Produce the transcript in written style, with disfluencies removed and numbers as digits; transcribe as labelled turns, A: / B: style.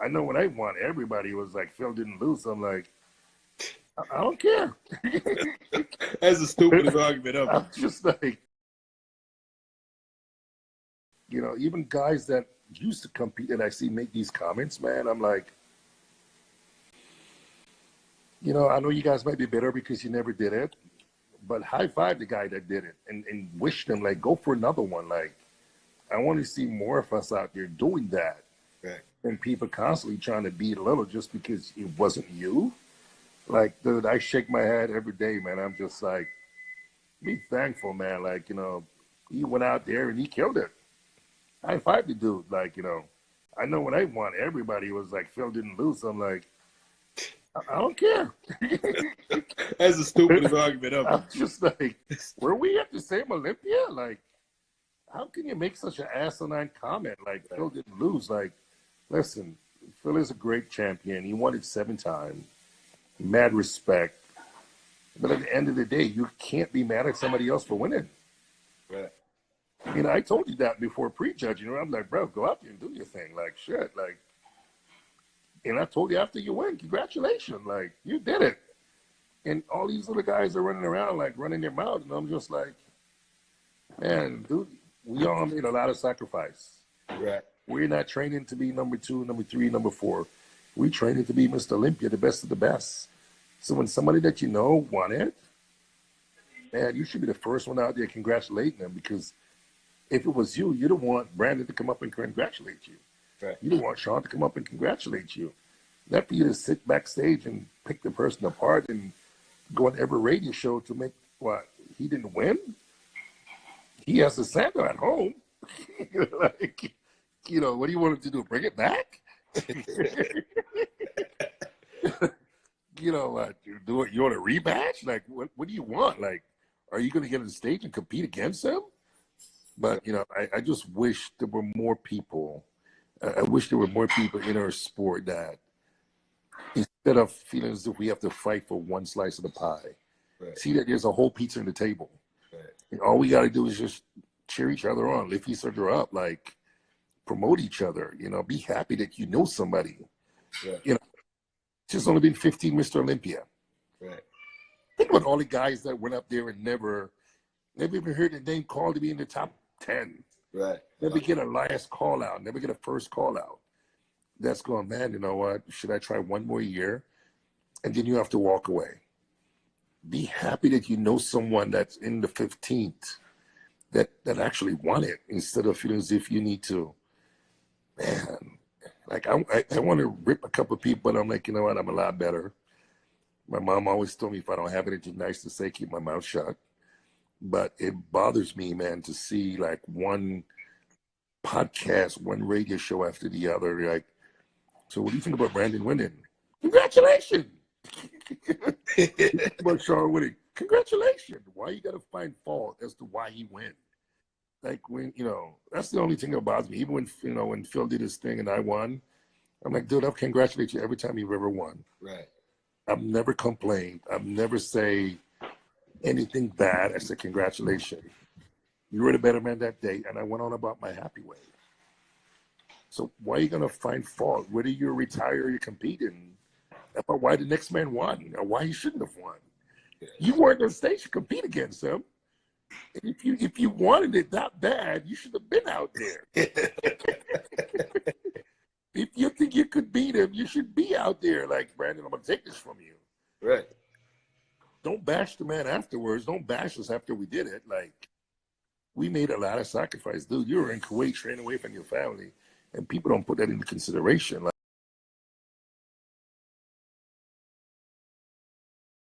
A: I know when I won, everybody was like, Phil didn't lose. I'm like, I don't care.
B: That's the stupidest argument ever.
A: I'm just like, you know, even guys that used to compete and I see make these comments, man, I'm like, you know, I know you guys might be bitter because you never did it, but high five the guy that did it and wish them, like, go for another one. Like, I want to see more of us out there doing that.
B: Right.
A: And people constantly trying to beat a little just because it wasn't you. Like, dude, I shake my head every day, man. I'm just like, be thankful, man. Like, you know, he went out there and he killed it. High five the dude. Like, you know, I know when I won, everybody was like, Phil didn't lose. I'm like, I don't care.
B: That's the stupidest argument ever.
A: I'm just like, were we at the same Olympia? Like, how can you make such an asinine comment? Like, Phil didn't lose. Like, listen, Phil is a great champion. He won it 7 times. Mad respect. But at the end of the day, you can't be mad at somebody else for winning.
B: Right.
A: You know, I told you that before prejudging. You know, I'm like, bro, go out there and do your thing. Like, shit. Like, and I told you after you win, congratulations. Like, you did it. And all these little guys are running around, like, running their mouths. And I'm just like, man, dude, we all made a lot of sacrifice.
B: Right.
A: We're not training to be number 2, number 3, number 4. We're training to be Mr. Olympia, the best of the best. So when somebody that you know won it, man, you should be the first one out there congratulating them, because if it was you, you'd want Brandon to come up and congratulate you.
B: Right.
A: You'd want Sean to come up and congratulate you. Not for you to sit backstage and pick the person apart and go on every radio show to make what? He didn't win? He has a Santa at home. Like, you know, what do you want him to do? Bring it back? You know, you want a rematch? Like, what do you want? Like, are you going to get on the stage and compete against him? But, you know, I just wish there were more people. I wish there were more people in our sport that, instead of feeling as if we have to fight for one slice of the pie, see that there's a whole pizza on the table. And all we got to do is just cheer each other on, lift each other up, like, promote each other, you know, be happy that you know somebody. You know, just only been 15 Mr. Olympia. Think about all the guys that went up there and never even heard their name called to be in the top 10. Never get a last call out, never get a first call out. That's going, man, you know what? Should I try one more year? And then you have to walk away. Be happy that you know someone that's in the 15th that actually won it, instead of feeling as if you need to. Man, like, I want to rip a couple of people, but I'm like, you know what? I'm a lot better. My mom always told me if I don't have anything nice to say, keep my mouth shut. But it bothers me, man, to see like one podcast, one radio show after the other. Like, so what do you think about Brandon winning? Congratulations. About Shawn winning? Congratulations. Why you got to find fault as to why he went? Like, when, you know, that's the only thing that bothers me. Even when, you know, when Phil did his thing and I won, I'm like, dude, I'll congratulate you every time you've ever won. I've never complained. I've never say anything bad. I said, congratulations. You were the better man that day, and I went on about my happy way. So why are you going to find fault? Whether you retire or you're competing, about why the next man won or why he shouldn't have won. You weren't on stage to compete against him. And if you wanted it that bad, you should have been out there. If you think you could beat him, you should be out there. Like, Brandon, I'm going to take this from you. Don't bash the man afterwards. Don't bash us after we did it. Like, we made a lot of sacrifice. Dude, you were in Kuwait training away from your family, and people don't put that into consideration. Like,